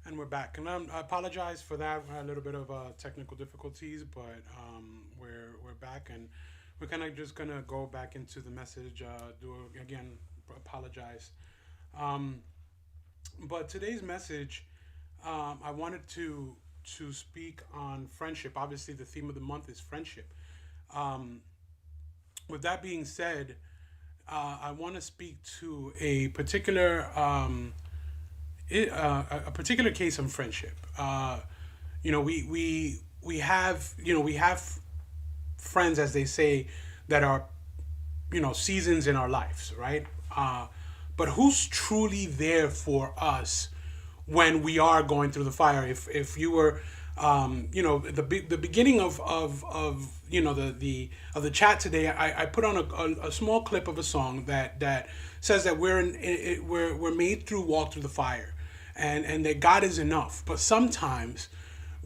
And we're back. And I apologize for that. We had a little bit of technical difficulties, but we're back, and we're kind of just gonna go back into the message. Do again, apologize. Um, but today's message, I wanted to speak on friendship. Obviously, the theme of the month is friendship. Um, with that being said, I want to speak to a particular a particular case of friendship. We have we have friends, as they say, that are seasons in our lives, right? But who's truly there for us when we are going through the fire? If you were the beginning of the of the chat today, I put on a small clip of a song that says that we're made through walk through the fire, and that God is enough. But sometimes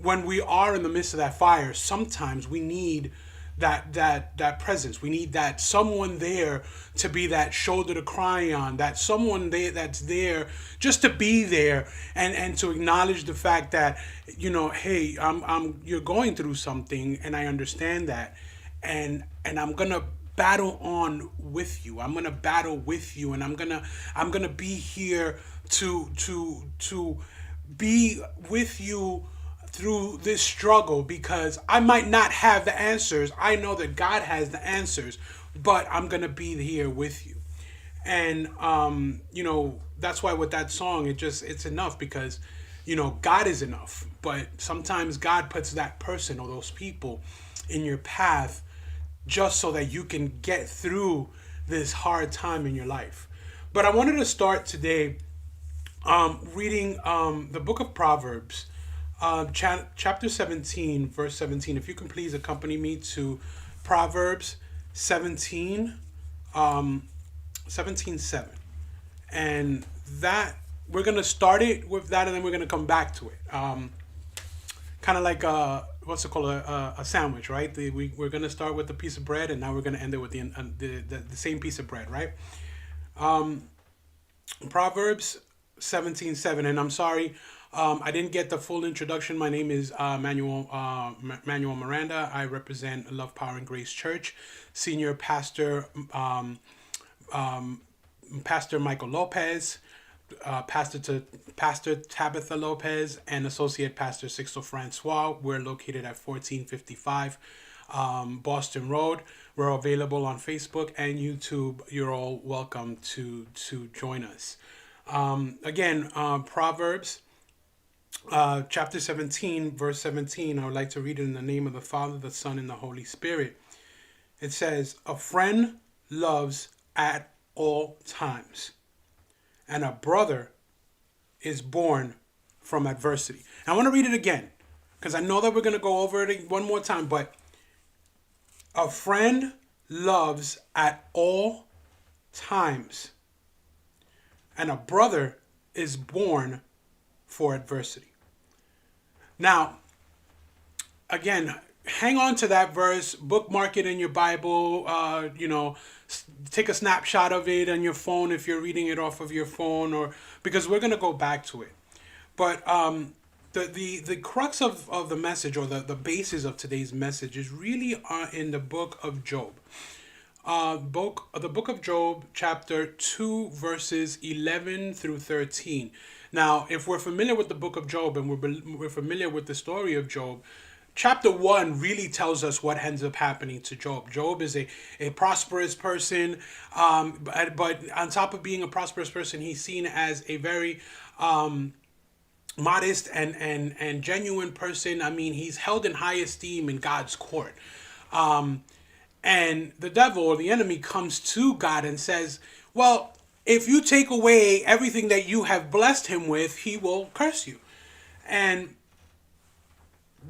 when we are in the midst of that fire, sometimes we need that presence. We need that someone there to be that shoulder to cry on, that someone there that's there just to be there, and to acknowledge the fact that hey, I'm you're going through something, and I understand that, and I'm gonna battle on with you. I'm gonna battle with you, and I'm gonna be here to be with you through this struggle, because I might not have the answers. I know that God has the answers, but I'm going to be here with you. And that's why with that song, it's enough, because God is enough. But sometimes God puts that person or those people in your path just so that you can get through this hard time in your life. But I wanted to start today reading the book of Proverbs, chapter 17, verse 17. If you can please accompany me to Proverbs 17, 17:7. And that, we're going to start it with that, and then we're going to come back to it. Kind of like what's it called, a sandwich, right? We're going to start with a piece of bread, and now we're going to end it with the same piece of bread, right? Proverbs 17:7. And I'm sorry, I didn't get the full introduction. My name is Manuel Miranda. I represent Love, Power, and Grace Church. Senior pastor, Pastor Michael Lopez, Pastor Tabitha Lopez, and Associate Pastor Sixto Francois. We're located at 1455 Boston Road. We're available on Facebook and YouTube. You're all welcome to join us. Again, Proverbs chapter 17, verse 17. I would like to read it in the name of the Father, the Son, and the Holy Spirit. It says, "A friend loves at all times, and a brother is born from adversity." And I want to read it again, because I know that we're going to go over it one more time. But a friend loves at all times, and a brother is born for adversity. Now, again, hang on to that verse, bookmark it in your Bible, take a snapshot of it on your phone if you're reading it off of your phone, or because we're going to go back to it. But the crux of the message, or the basis of today's message, is really in the book of Job. The book of Job, chapter 2, verses 11 through 13. Now, if we're familiar with the book of Job, and we're familiar with the story of Job, chapter 1 really tells us what ends up happening to Job. Job is a prosperous person, but on top of being a prosperous person, he's seen as a very modest and genuine person. I mean, he's held in high esteem in God's court. And the devil, or the enemy, comes to God and says, well, if you take away everything that you have blessed him with, he will curse you. And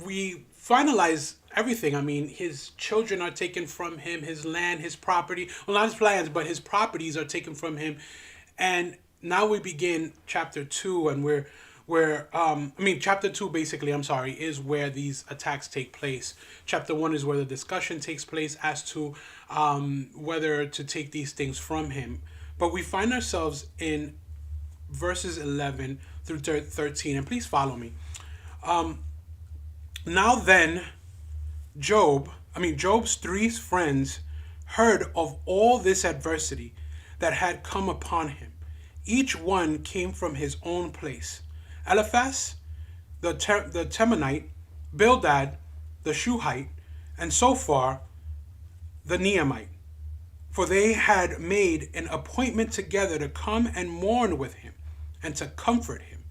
we finalize everything. I mean, his children are taken from him, his land, his property. Well, not his lands, but his properties are taken from him. And now we begin chapter 2, and chapter 2, basically, I'm sorry, is where these attacks take place. Chapter 1 is where the discussion takes place as to whether to take these things from him. But we find ourselves in verses 11 through 13. And please follow me. Now then, Job's three friends heard of all this adversity that had come upon him. Each one came from his own place. Eliphaz, the Temanite, Bildad, the Shuhite, and Sophar, the Neamite. For they had made an appointment together to come and mourn with him and to comfort him.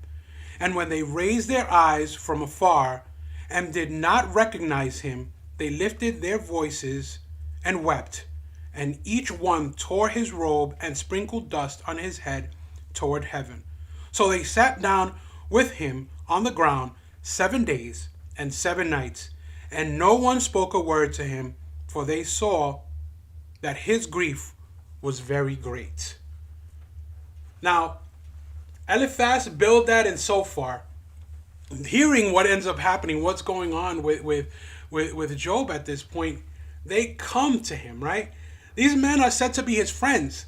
And when they raised their eyes from afar and did not recognize him, they lifted their voices and wept. And each one tore his robe and sprinkled dust on his head toward heaven. So they sat down with him on the ground 7 days and 7 nights, and no one spoke a word to him, for they saw that his grief was very great. Now, Eliphaz, Bildad, and Sophar, hearing what ends up happening, what's going on with Job at this point, they come to him, right? These men are said to be his friends.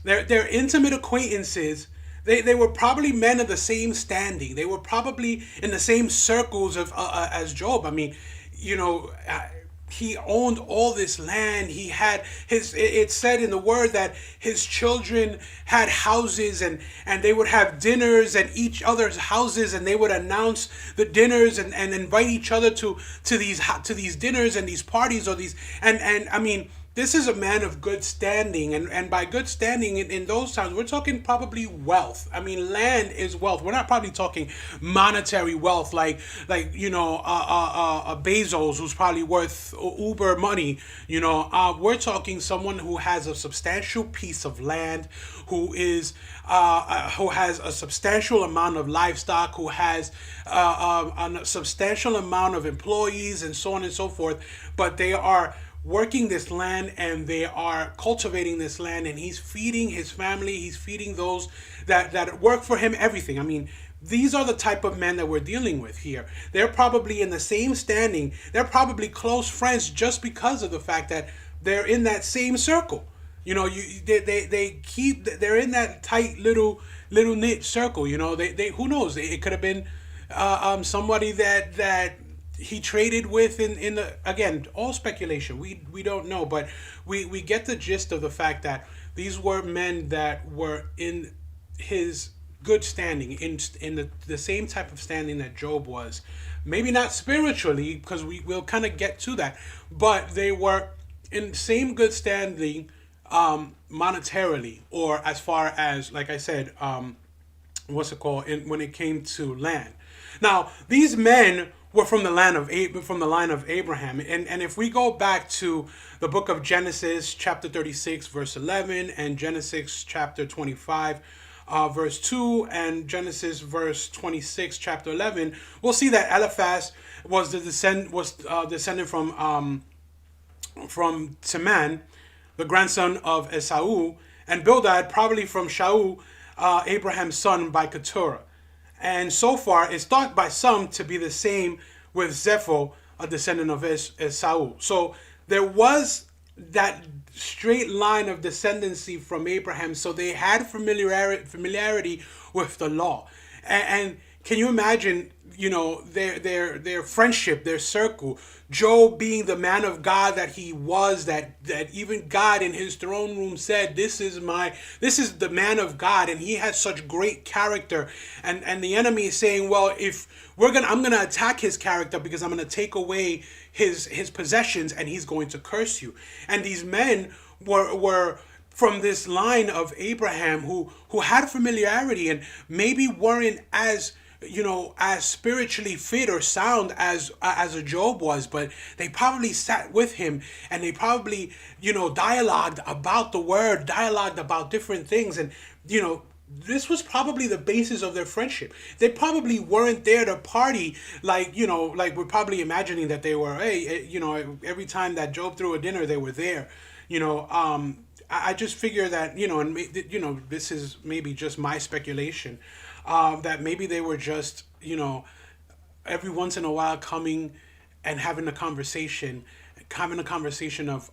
They're intimate acquaintances. They were probably men of the same standing. They were probably in the same circles of as Job. I mean, he owned all this land. He had it said in the word that his children had houses, and they would have dinners at each other's houses, and they would announce the dinners and invite each other to these dinners and these parties, or these and I mean, this is a man of good standing, and by good standing in those times, we're talking probably wealth. I mean, land is wealth. We're not probably talking monetary wealth like Bezos, who's probably worth uber money. We're talking someone who has a substantial piece of land, who has a substantial amount of livestock, who has a substantial amount of employees, and so on and so forth. But they are working this land, and they are cultivating this land, and he's feeding his family, he's feeding those that work for him, everything. I mean, these are the type of men that we're dealing with here. They're probably in the same standing. They're probably close friends just because of the fact that they're in that same circle. They're in that tight little knit circle. They who knows, it could have been somebody that he traded with in the, again, all speculation. We don't know, but we get the gist of the fact that these were men that were in his good standing, in the same type of standing that Job was. Maybe not spiritually, because we'll kind of get to that, but they were in the same good standing monetarily, or as far as, like I said, when it came to land. Now, these men were from the line of Abraham, and if we go back to the book of Genesis, chapter 36, verse 11, and Genesis chapter 25, verse 2, and Genesis verse 26, chapter 11, we'll see that Eliphaz was descended from Teman, the grandson of Esau, and Bildad probably from Shaul, Abraham's son by Keturah. And so far, it's thought by some to be the same with Zepho, a descendant of Esau. So there was that straight line of descendancy from Abraham. So they had familiarity with the law. And can you imagine, their friendship, their circle, Job being the man of God that he was, that even God in his throne room said, this is the man of God, and he has such great character. And the enemy is saying, well, I'm gonna attack his character because I'm gonna take away his possessions, and he's going to curse you. And these men were from this line of Abraham who had familiarity, and maybe weren't as spiritually fit or sound as a Job was, but they probably sat with him, and they probably, dialogued about the word, dialogued about different things. And, this was probably the basis of their friendship. They probably weren't there to party like we're probably imagining that they were, every time that Job threw a dinner, they were there. I just figure that, this is maybe just my speculation, that maybe they were just, every once in a while coming and having a conversation, having a conversation of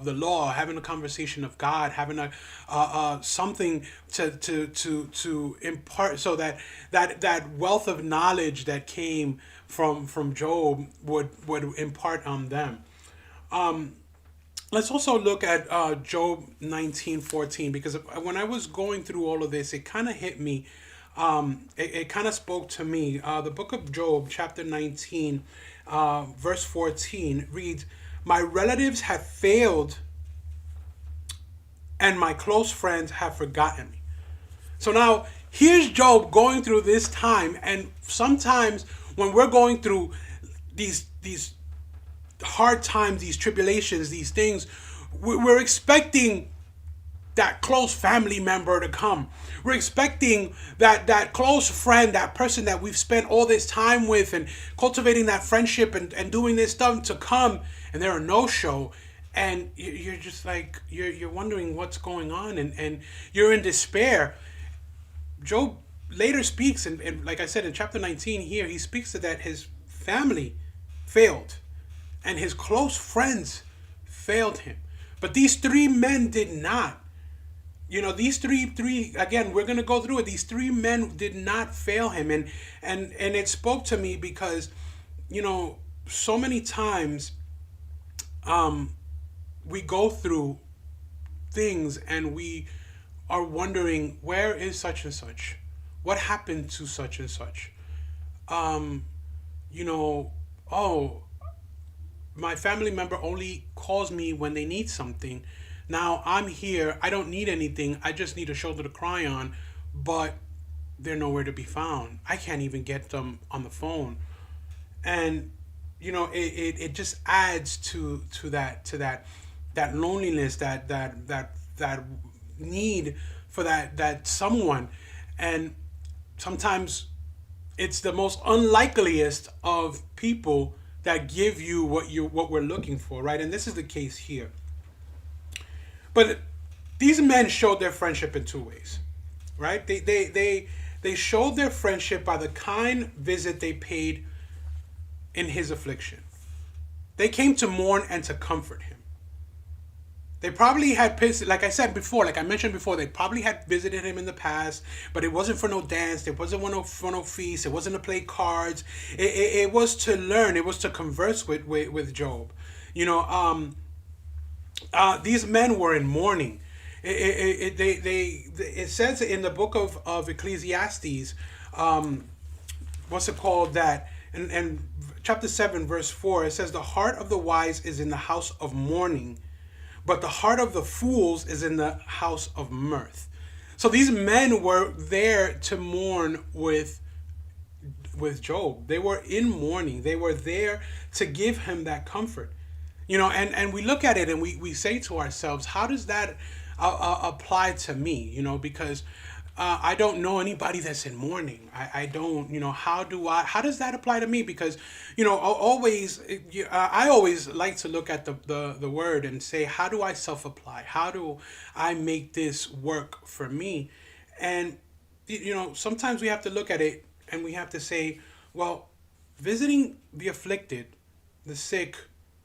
the law, having a conversation of God, having a something to impart, so that wealth of knowledge that came from Job would impart on them. Let's also look at Job 19:14, because when I was going through all of this, it kind of hit me. It kind of spoke to me. The book of Job, chapter 19, verse 14 reads, "My relatives have failed and my close friends have forgotten me." So now here's Job going through this time, and sometimes when we're going through these hard times, these tribulations, these things, we're expecting that close family member to come. We're expecting that close friend, that person that we've spent all this time with and cultivating that friendship and doing this stuff to come, and they're a no-show. And you're just like, you're wondering what's going on, and you're in despair. Job later speaks, and like I said, in chapter 19 here, he speaks to that his family failed and his close friends failed him. But these three men did not. These three again, we're gonna go through it. These three men did not fail him, and it spoke to me because, so many times, we go through things and we are wondering, where is such and such? What happened to such and such? Oh, my family member only calls me when they need something. Now I'm here. I don't need anything. I just need a shoulder to cry on, but they're nowhere to be found. I can't even get them on the phone. And it just adds to that loneliness, that need for that someone. And sometimes it's the most unlikeliest of people that give you what we're looking for, right? And this is the case here. But these men showed their friendship in two ways, right? They showed their friendship by the kind visit they paid in his affliction. They came to mourn and to comfort him. They probably had, like I mentioned before, they probably had visited him in the past, but it wasn't for no dance, it wasn't for no feast, it wasn't to play cards. It was to learn, it was to converse with Job. These men were in mourning. It says in the book of Ecclesiastes, what's it called, that and chapter 7 verse 4, it says, "The heart of the wise is in the house of mourning, but the heart of the fools is in the house of mirth." So these men were there to mourn with Job. They were in mourning. They were there to give him that comfort. And we look at it and we say to ourselves, how does that apply to me? Because I don't know anybody that's in mourning. I don't, how does that apply to me? Because, I always like to look at the word and say, how do I self-apply? How do I make this work for me? And, sometimes we have to look at it and we have to say, well, visiting the afflicted, the sick,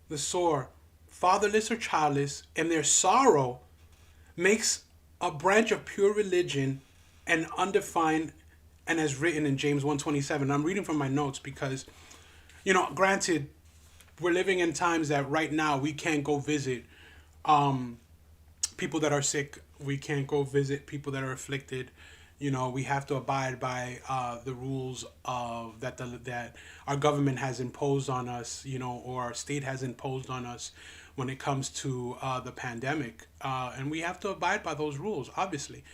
the sore, fatherless or childless, and their sorrow makes a branch of pure religion and undefined, and as written in James 1:27. I'm reading from my notes because, granted, we're living in times that right now we can't go visit people that are sick. We can't go visit people that are afflicted. We have to abide by the rules of that our government has imposed on us, or our state has imposed on us when it comes to the pandemic. And we have to abide by those rules, obviously.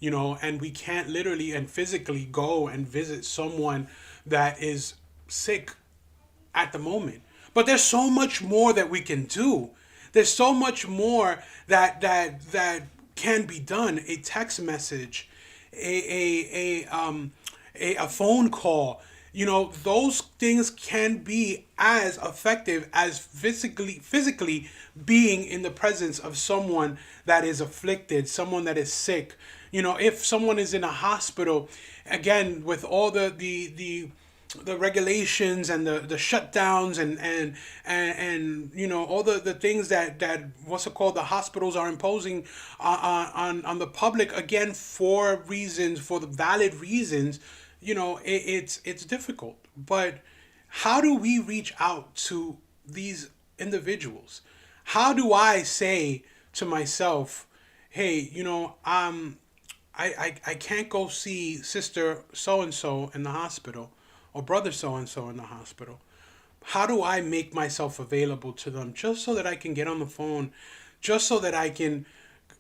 And we can't literally and physically go and visit someone that is sick at the moment. But there's so much more that we can do. There's so much more that can be done. A text message, a phone call, those things can be as effective as physically being in the presence of someone that is afflicted, someone that is sick. If someone is in a hospital, again, with all the the regulations and the shutdowns and all the things that what's it called, the hospitals are imposing on the public, again, for reasons, for the valid reasons. It's difficult. But how do we reach out to these individuals? How do I say to myself, hey, I can't go see sister so and so in the hospital, or brother so and so in the hospital. How do I make myself available to them, just so that I can get on the phone, just so that I can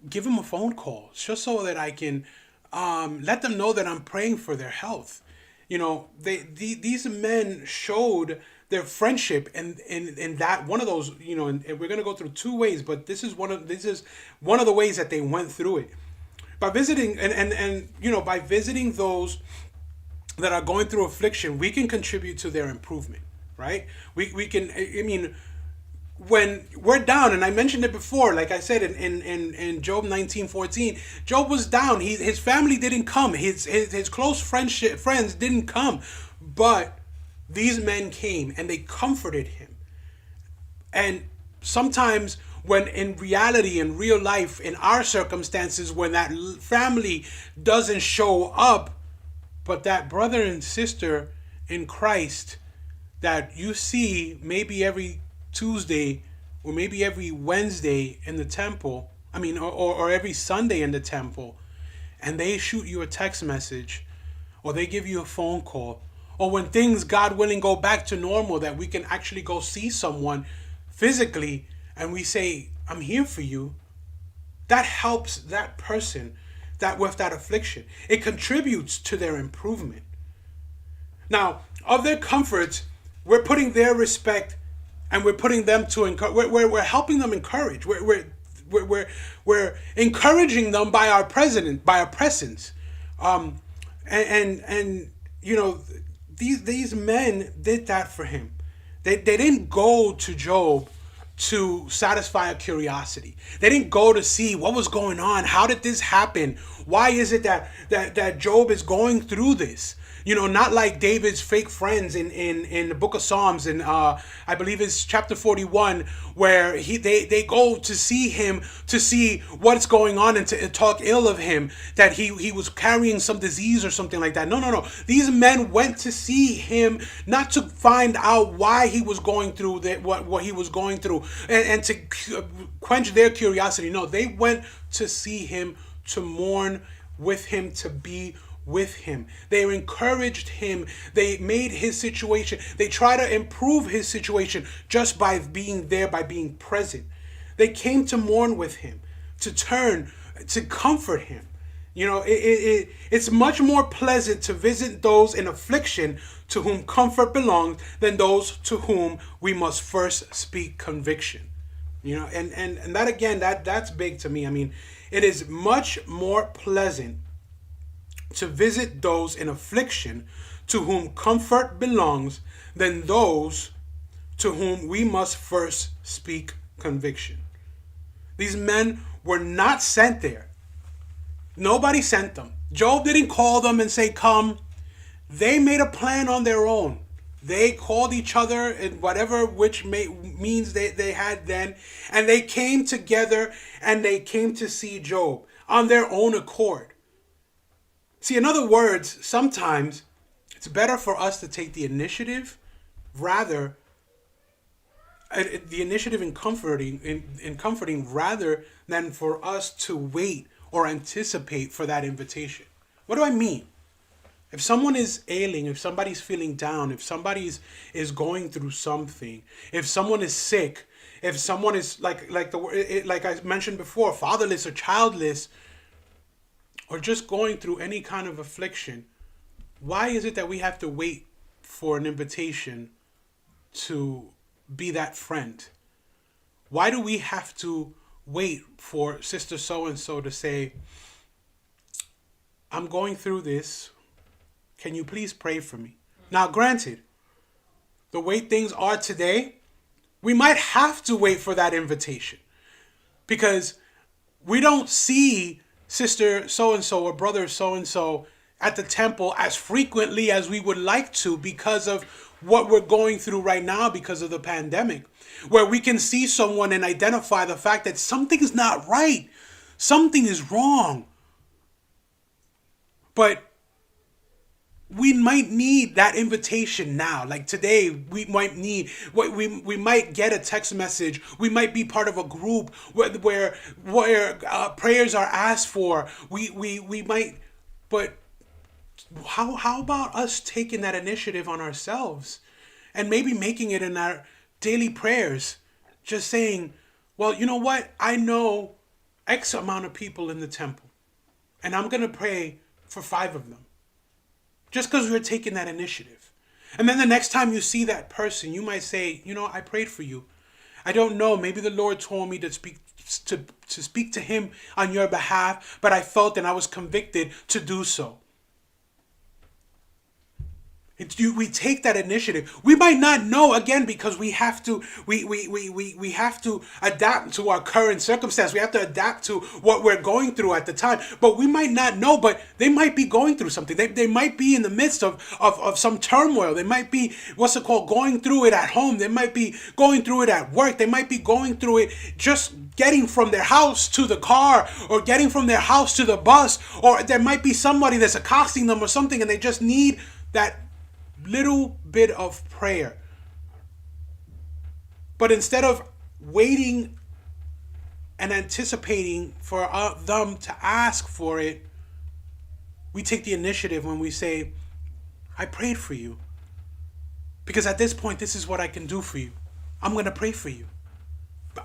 give them a phone call, just so that I can let them know that I'm praying for their health? These men showed their friendship, and that one of those, and we're gonna go through two ways, but this is one of the ways that they went through it, by visiting, by visiting those that are going through affliction. We can contribute to their improvement, right? We can, I mean, when we're down, and I mentioned it before, like I said in Job 19:14, Job was down. His family didn't come. His close friends didn't come, but these men came and they comforted him. And sometimes, when in reality, in real life, in our circumstances, when that family doesn't show up, but that brother and sister in Christ that you see maybe every Tuesday or maybe every Wednesday in the temple, or every Sunday in the temple, and they shoot you a text message, or they give you a phone call, or when things, God willing, go back to normal, that we can actually go see someone physically and we say, I'm here for you. That helps that person that with that affliction. It contributes to their improvement. Now, of their comforts, we're putting their respect, and we're putting them to encourage. We're helping them encourage. We're encouraging them by our presence. And these men did that for him. They didn't go to Job to satisfy a curiosity. They didn't go to see what was going on. How did this happen? Why is it that Job is going through this? Not like David's fake friends in the book of Psalms, and I believe it's chapter 41, where they go to see him, to see what's going on, and to talk ill of him, that he was carrying some disease or something like that. No. These men went to see him, not to find out why he was going through what he was going through, and to quench their curiosity. No, they went to see him, to mourn with him, to be with him. They encouraged him. They made his situation, they try to improve his situation just by being there, by being present. They came to mourn with him, to comfort him. It's much more pleasant to visit those in affliction, to whom comfort belongs, than those to whom we must first speak conviction. And that, again, that's big to me. It is much more pleasant to visit those in affliction, to whom comfort belongs, than those to whom we must first speak conviction. These men were not sent there. Nobody sent them. Job didn't call them and say, come. They made a plan on their own. They called each other in whatever means they had then, and they came together and they came to see Job on their own accord. See, in other words, sometimes it's better for us to take the initiative, in comforting, rather than for us to wait or anticipate for that invitation. What do I mean? If someone is ailing, if somebody's feeling down, if somebody is going through something, if someone is sick, if someone is like I mentioned before, fatherless or childless, or just going through any kind of affliction, why is it that we have to wait for an invitation to be that friend? Why do we have to wait for sister so-and-so to say, I'm going through this, can you please pray for me? Now, granted, the way things are today, we might have to wait for that invitation, because we don't see sister so-and-so or brother so-and-so at the temple as frequently as we would like to because of what we're going through right now because of the pandemic, where we can see someone and identify the fact that something is not right, something is wrong. But we might need that invitation now. Like today, we might need we might get a text message. We might be part of a group where prayers are asked for. We might, but how about us taking that initiative on ourselves and maybe making it in our daily prayers, just saying, well, you know what? I know X amount of people in the temple, and I'm gonna pray for 5 of them. Just because we're taking that initiative. And then the next time you see that person, you might say, you know, I prayed for you. I don't know, maybe the Lord told me to speak to him on your behalf, but I felt and I was convicted to do so. We take that initiative. We might not know, again, because we have to we have to adapt to our current circumstance. We have to adapt to what we're going through at the time. But we might not know, but they might be going through something. They might be in the midst of some turmoil. They might be, going through it at home. They might be going through it at work. They might be going through it just getting from their house to the car, or getting from their house to the bus, or there might be somebody that's accosting them or something, and they just need that little bit of prayer. But instead of waiting and anticipating for them to ask for it, we take the initiative when we say, I prayed for you. Because at this point, this is what I can do for you. I'm going to pray for you.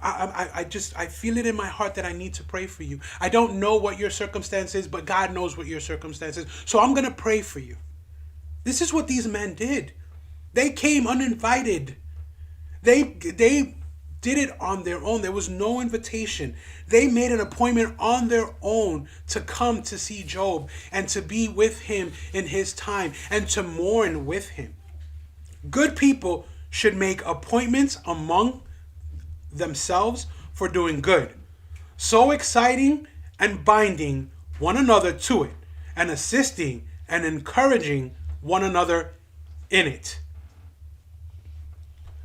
I feel it in my heart that I need to pray for you. I don't know what your circumstance is, but God knows what your circumstance is. So I'm going to pray for you. This is what these men did. They came uninvited. They did it on their own. There was no invitation. They made an appointment on their own to come to see Job and to be with him in his time and to mourn with him. Good people should make appointments among themselves for doing good, so exciting and binding one another to it, and assisting and encouraging one another in it.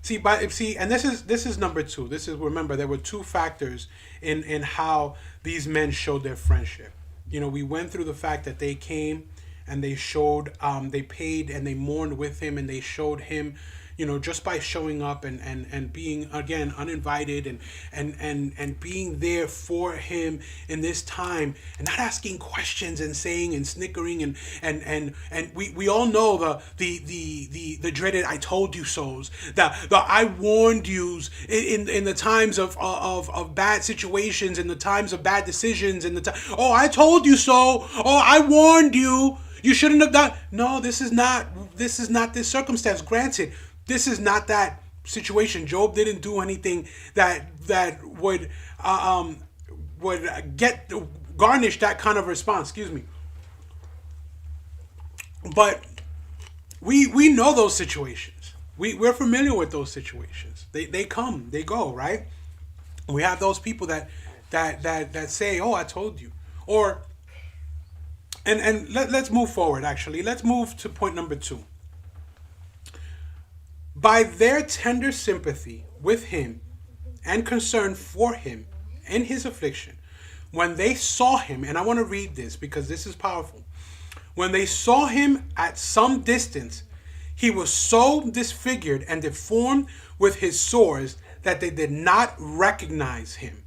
See, and this is number 2. Remember, there were 2 factors in how these men showed their friendship. You know, we went through the fact that they came and they showed, they paid and they mourned with him, and they showed him, you know, just by showing up and being, again, uninvited and being there for him in this time, and not asking questions and saying and snickering and we all know the dreaded I told you so's, the I warned yous in the times of bad situations, in the times of bad decisions, in the time, oh, I told you so, oh, I warned you, you shouldn't have done. No, this is not this circumstance. Granted, this is not that situation. Job didn't do anything that would garnish that kind of response. Excuse me. But we know those situations. We're familiar with those situations. They come, they go, right? We have those people that say, "Oh, I told you," or let's move forward. Actually, let's move to point number 2. By their tender sympathy with him and concern for him in his affliction, when they saw him, and I want to read this because this is powerful. When they saw him at some distance, he was so disfigured and deformed with his sores that they did not recognize him.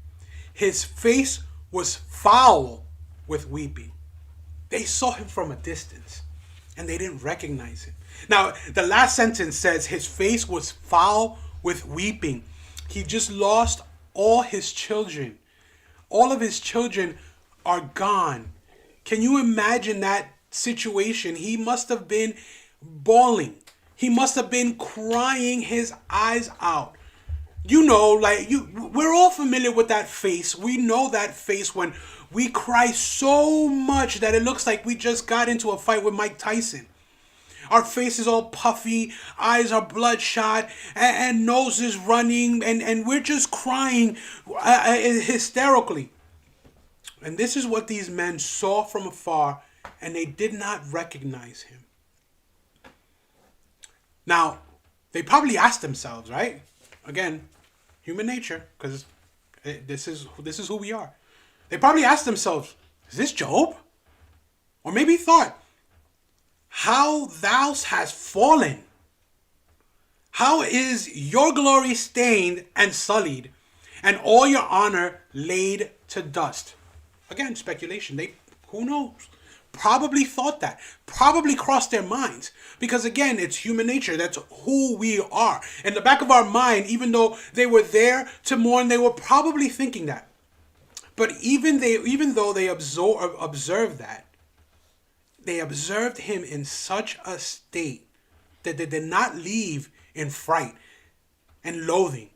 His face was foul with weeping. They saw him from a distance and they didn't recognize him. Now, the last sentence says his face was foul with weeping. He just lost all his children. All of his children are gone. Can you imagine that situation? He must have been bawling. He must have been crying his eyes out. You know, we're all familiar with that face. We know that face when we cry so much that it looks like we just got into a fight with Mike Tyson. Our face is all puffy, eyes are bloodshot, and nose is running, and we're just crying hysterically. And this is what these men saw from afar and they did not recognize him. Now, they probably asked themselves, right? Again, human nature, because this is who we are. They probably asked themselves, is this Job? Or maybe thought, how thou hast fallen. How is your glory stained and sullied, and all your honor laid to dust? Again, speculation. Who knows? Probably thought that. Probably crossed their minds. Because again, it's human nature. That's who we are. In the back of our mind, even though they were there to mourn, they were probably thinking that. But even though they observed that, they observed him in such a state that they did not leave in fright and loathing.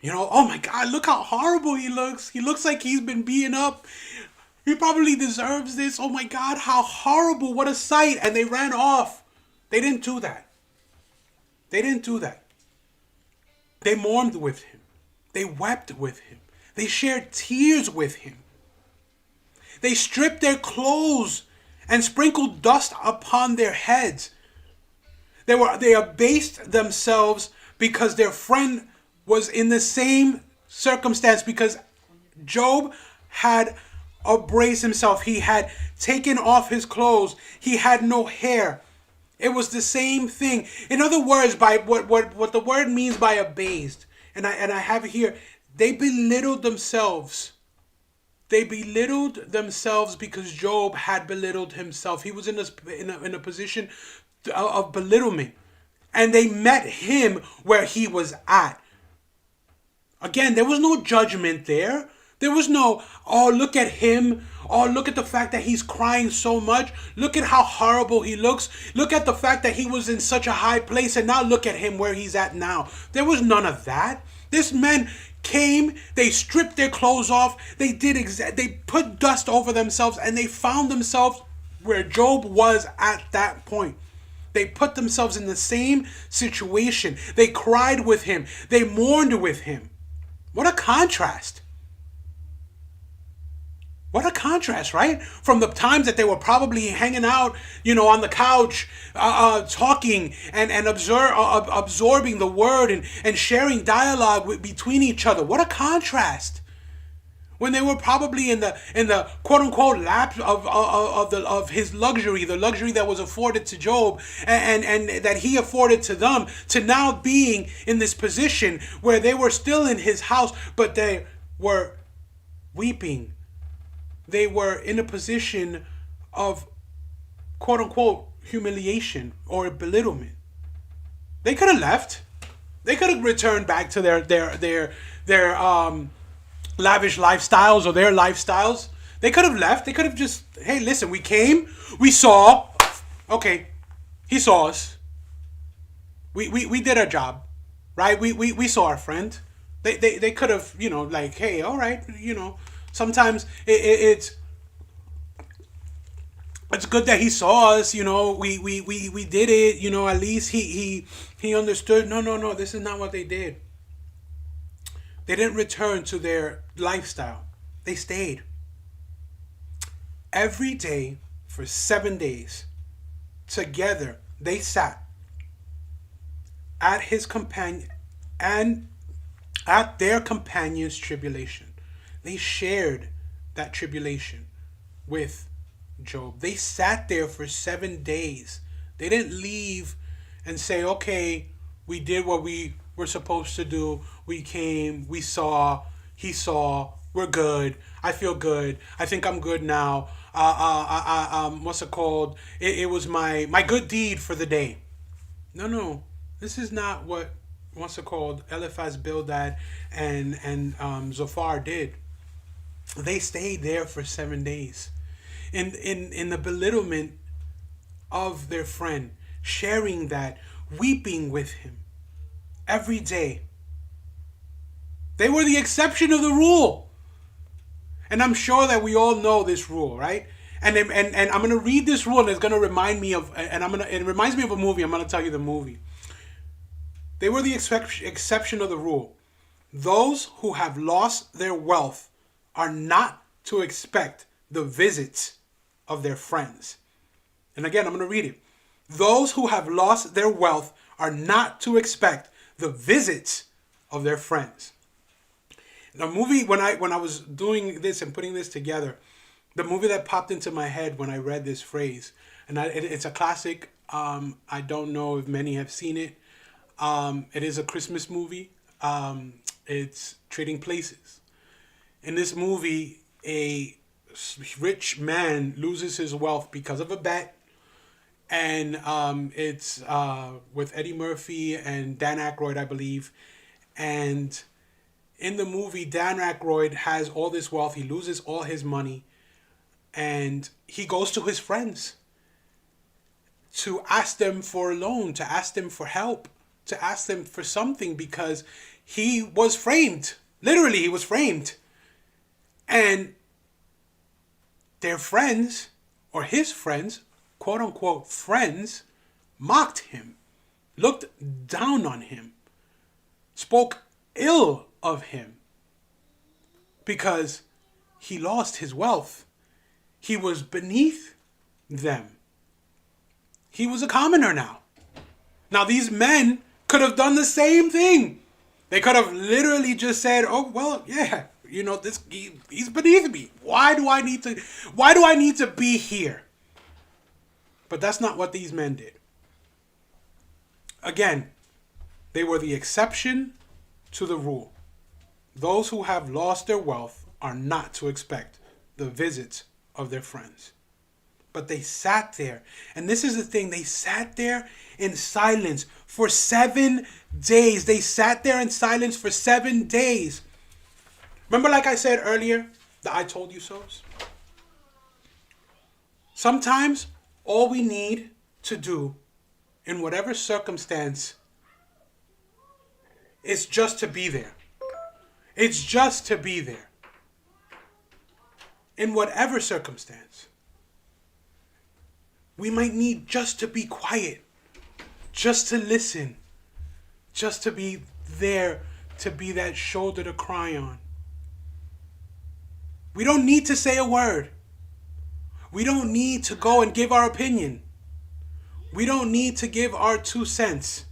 Oh my God, look how horrible he looks. He looks like he's been beaten up. He probably deserves this. Oh my God, how horrible. What a sight. And they ran off. They didn't do that. They didn't do that. They mourned with him. They wept with him. They shared tears with him. They stripped their clothes and sprinkled dust upon their heads. They abased themselves because their friend was in the same circumstance, because Job had abased himself. He had taken off his clothes. He had no hair. It was the same thing. In other words, by what the word means by abased, and I have it here, they belittled themselves. They belittled themselves because Job had belittled himself. He was in a position of belittlement. And they met him where he was at. Again, there was no judgment there. There was no, oh, look at him. Oh, look at the fact that he's crying so much. Look at how horrible he looks. Look at the fact that he was in such a high place, and now look at him where he's at now. There was none of that. This man came, they stripped their clothes off, they put dust over themselves, and they found themselves where Job was at that point. They put themselves in the same situation. They cried with him. They mourned with him. What a contrast. What a contrast, right? From the times that they were probably hanging out, on the couch, talking and absorbing the word and sharing dialogue between each other. What a contrast. When they were probably in the quote unquote lap of his luxury, the luxury that was afforded to Job and that he afforded to them, to now being in this position where they were still in his house, but they were weeping. They were in a position of quote unquote humiliation or belittlement. They could have left. They could have returned back to their lavish lifestyles or their lifestyles. They could have left. They could have just, hey, listen, we came, we saw, okay, he saw us. We did our job, right? We saw our friend. They could have, like, hey, all right, sometimes it's good that he saw us, we did it, at least he understood. No, this is not what they did. They didn't return to their lifestyle. They stayed. Every day for 7 days, together, they sat at his companion and at their companion's tribulation. They shared that tribulation with Job. They sat there for 7 days. They didn't leave and say, okay, we did what we were supposed to do. We came, we saw, he saw, we're good. I feel good. I think I'm good now. What's it called? It was my good deed for the day. No. This is not what, what's it called, Eliphaz, Bildad, and Zophar did. They stayed there for 7 days. In the belittlement of their friend, sharing that, weeping with him every day. They were the exception of the rule. And I'm sure that we all know this rule, right? And I'm going to read this rule, and it's going to remind me of, it reminds me of a movie. I'm going to tell you the movie. They were the exception of the rule. Those who have lost their wealth are not to expect the visits of their friends. And again, I'm going to read it. Those who have lost their wealth are not to expect the visits of their friends. The movie, when I was doing this and putting this together, the movie that popped into my head when I read this phrase, and it's a classic. I don't know if many have seen it. It is a Christmas movie. It's Trading Places. In this movie, a rich man loses his wealth because of a bet. And it's with Eddie Murphy and Dan Aykroyd, I believe. And in the movie, Dan Aykroyd has all this wealth. He loses all his money. And he goes to his friends to ask them for a loan, to ask them for help, to ask them for something, because he was framed. Literally, he was framed. And their friends, or his friends, quote unquote friends, mocked him, looked down on him, spoke ill of him because he lost his wealth. He was beneath them. He was a commoner now. Now these men could have done the same thing. They could have literally just said, "Oh, well, yeah, he's beneath me. Why do I need to be here?" But that's not what these men did. Again, they were the exception to the rule. Those who have lost their wealth are not to expect the visits of their friends. But they sat there. And this is the thing. They sat there in silence for 7 days. They sat there in silence for 7 days. Remember, like I said earlier, the I told you so's? Sometimes all we need to do in whatever circumstance is just to be there. It's just to be there. In whatever circumstance. We might need just to be quiet, just to listen, just to be there, to be that shoulder to cry on. We don't need to say a word. We don't need to go and give our opinion. We don't need to give our 2 cents.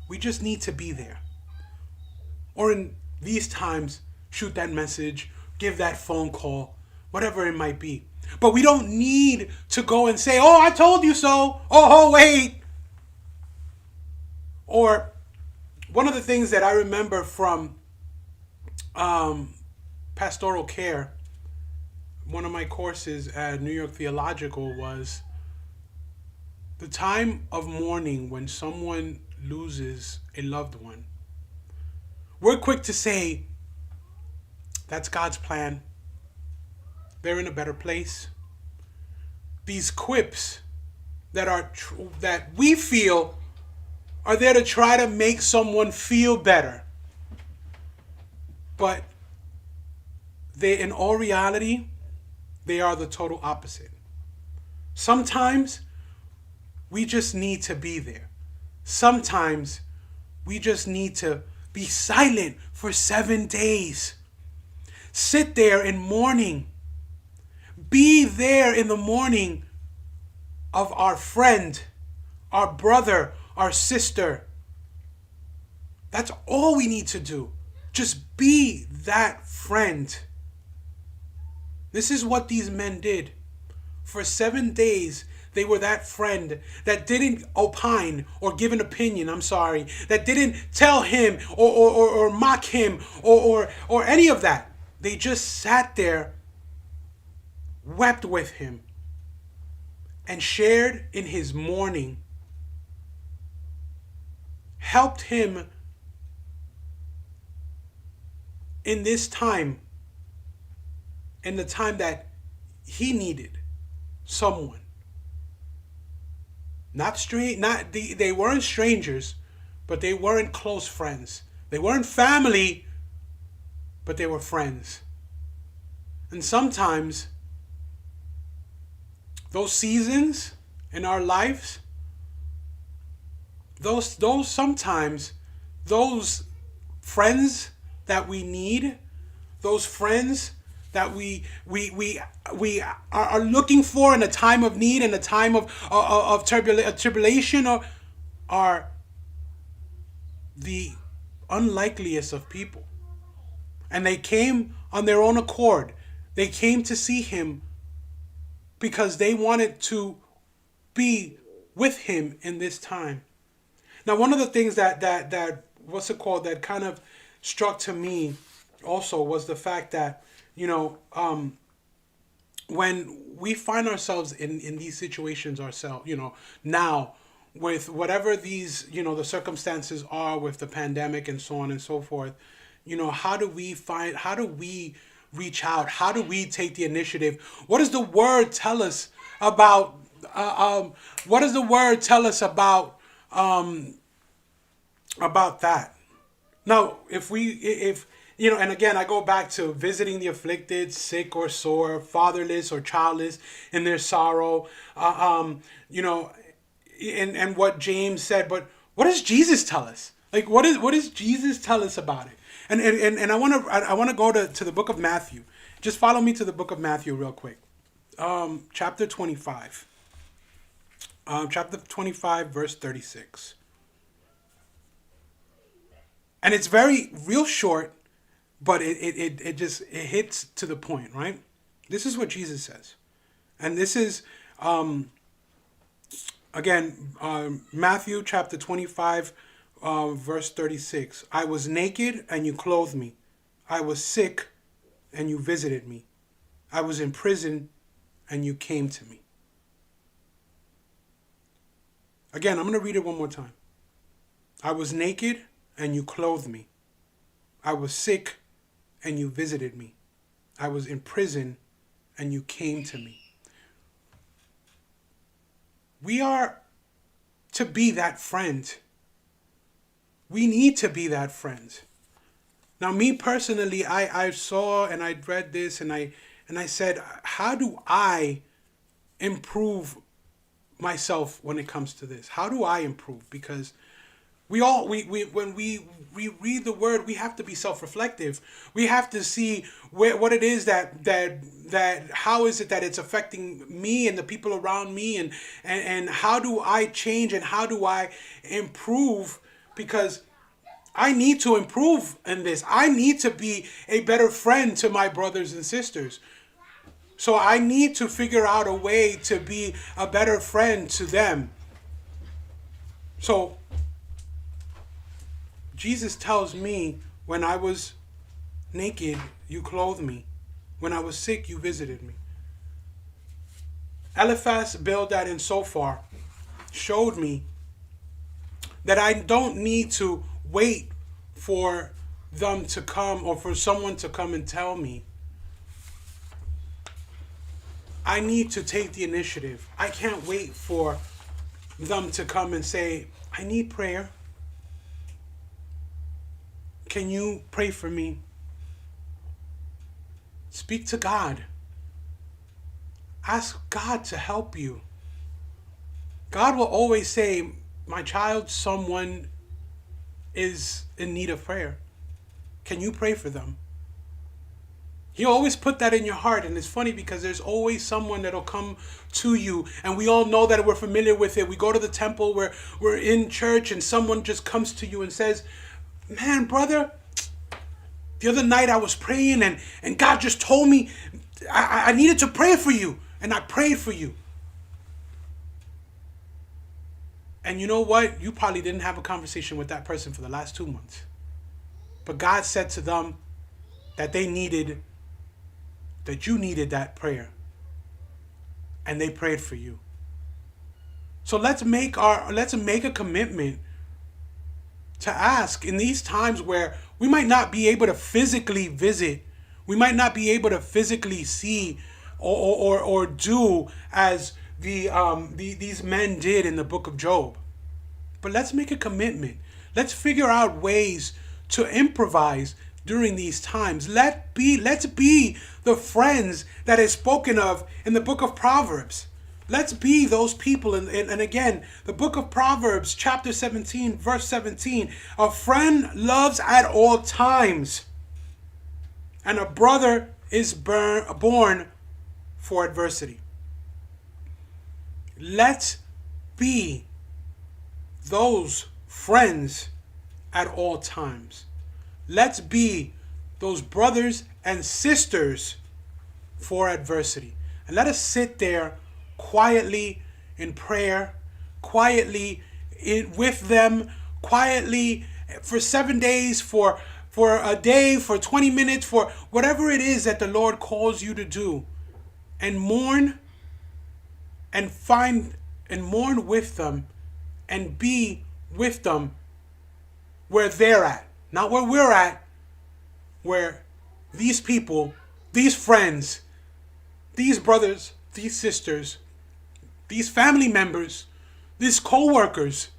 We just need to be there. Or in these times, shoot that message, give that phone call, whatever it might be. But we don't need to go and say, "Oh, I told you so. Oh, wait." Or one of the things that I remember from pastoral care, one of my courses at New York Theological, was the time of mourning when someone loses a loved one. We're quick to say, that's God's plan. They're in a better place. These quips that we feel are there to try to make someone feel better. But in all reality, they are the total opposite. Sometimes we just need to be there. Sometimes we just need to be silent for 7 days. Sit there in mourning. Be there in the morning of our friend, our brother, our sister. That's all we need to do. Just be that friend. This is what these men did. For 7 days, they were that friend that didn't opine or give an opinion, that didn't tell him or mock him or any of that. They just sat there, wept with him, and shared in his mourning, helped him in this time, in the time that he needed someone. They weren't strangers, but they weren't close friends. They weren't family, but they were friends. And sometimes those seasons in our lives, those friends that we need, those friends that we are looking for in a time of need, in a time of tribulation, are the unlikeliest of people. And they came on their own accord. They came to see him because they wanted to be with him in this time. Now, one of the things that what's it called, that kind of struck to me also was the fact that, when we find ourselves in these situations ourselves, now with whatever these, the circumstances are with the pandemic and so on and so forth, how do we reach out? How do we take the initiative? What does the word tell us about, what does the word tell us about that? Now, if and again, I go back to visiting the afflicted, sick or sore, fatherless or childless in their sorrow, and what James said. But what does Jesus tell us? Like, what does Jesus tell us about it? And I want to go to the book of Matthew. Just follow me to the book of Matthew real quick. Chapter 25. Chapter 25, verse 36. And it's real short, but it hits to the point, right? This is what Jesus says. And this is, Matthew chapter 25, verse 36. I was naked and you clothed me. I was sick and you visited me. I was in prison and you came to me. Again, I'm going to read it one more time. I was naked and you clothed me. I was sick and you visited me. I was in prison and you came to me. We are to be that friend. We need to be that friend. Now, me personally, I saw and I read this and I said, how do I improve myself when it comes to this? How do I improve? Because when we read the word, we have to be self-reflective. We have to see what it is that how is it that it's affecting me and the people around me, and how do I change and how do I improve? Because I need to improve in this. I need to be a better friend to my brothers and sisters. So I need to figure out a way to be a better friend to them. So Jesus tells me, when I was naked, you clothed me. When I was sick, you visited me. Eliphaz, Bildad, and Sophar showed me that I don't need to wait for them to come or for someone to come and tell me. I need to take the initiative. I can't wait for them to come and say, I need prayer. Can you pray for me? Speak to God. Ask God to help you. God will always say, my child, someone is in need of prayer. Can you pray for them? He'll always put that in your heart. And it's funny because there's always someone that'll come to you. And we all know that, we're familiar with it. We go to the temple, where we're in church, and someone just comes to you and says, man, brother, the other night I was praying and God just told me I needed to pray for you. And I prayed for you. And you know what? You probably didn't have a conversation with that person for the last 2 months. But God said to them that you needed that prayer. And they prayed for you. So let's make a commitment to ask in these times where we might not be able to physically visit, we might not be able to physically see or do as these men did in the book of Job. But let's make a commitment. Let's figure out ways to improvise during these times. Let's be the friends that is spoken of in the book of Proverbs. Let's be those people. And again, the book of Proverbs, chapter 17, verse 17. A friend loves at all times, and a brother is born for adversity. Let's be those friends at all times. Let's be those brothers and sisters for adversity. And let us sit there quietly in prayer, quietly with them, quietly for 7 days, for a day, for 20 minutes, for whatever it is that the Lord calls you to do, and mourn and mourn with them and be with them where they're at, not where we're at, where these people, these friends, these brothers, these sisters, these family members, these co-workers,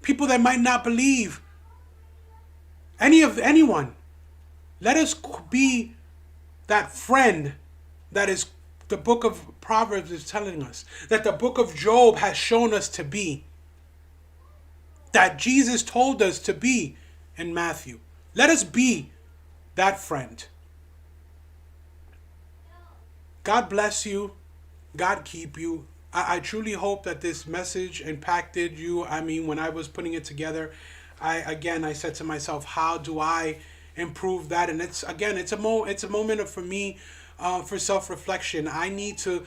people that might not believe anyone. Let us be that friend that is the book of Proverbs is telling us, that the book of Job has shown us to be, that Jesus told us to be in Matthew. Let us be that friend. God bless you. God keep you. I truly hope that this message impacted you. I mean, when I was putting it together, I said to myself, how do I improve that? And it's a moment for me, for self-reflection. I need to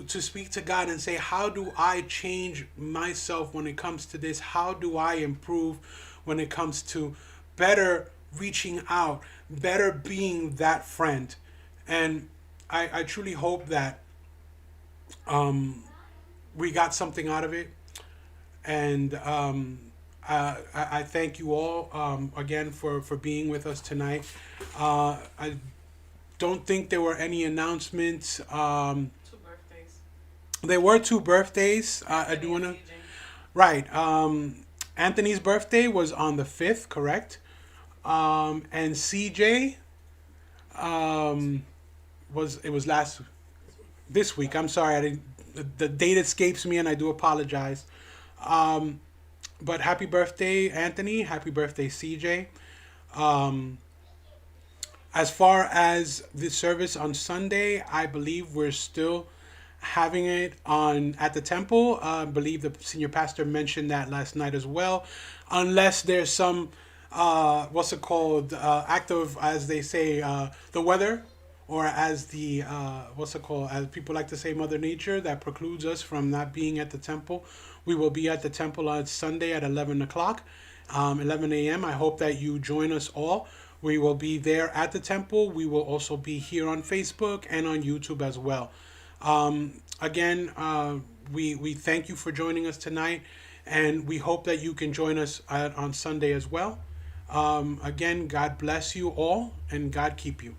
speak to God and say, how do I change myself when it comes to this? How do I improve when it comes to better reaching out, better being that friend? And I truly hope that we got something out of it. And I thank you all again for being with us tonight. I don't think there were any announcements. 2 birthdays. There were 2 birthdays. I do want to... Right. Anthony's birthday was on the 5th, correct? And CJ was this week. I'm sorry, the date escapes me, and I do apologize. But happy birthday, Anthony. Happy birthday, CJ. As far as the service on Sunday, I believe we're still having it at the temple. I believe the senior pastor mentioned that last night as well. Unless there's some, act of, as they say, the weather, or as the, as people like to say, Mother Nature, that precludes us from not being at the temple. We will be at the temple on Sunday at 11 o'clock, 11 a.m. I hope that you join us all. We will be there at the temple. We will also be here on Facebook and on YouTube as well. We thank you for joining us tonight, and we hope that you can join us on Sunday as well. Again, God bless you all, and God keep you.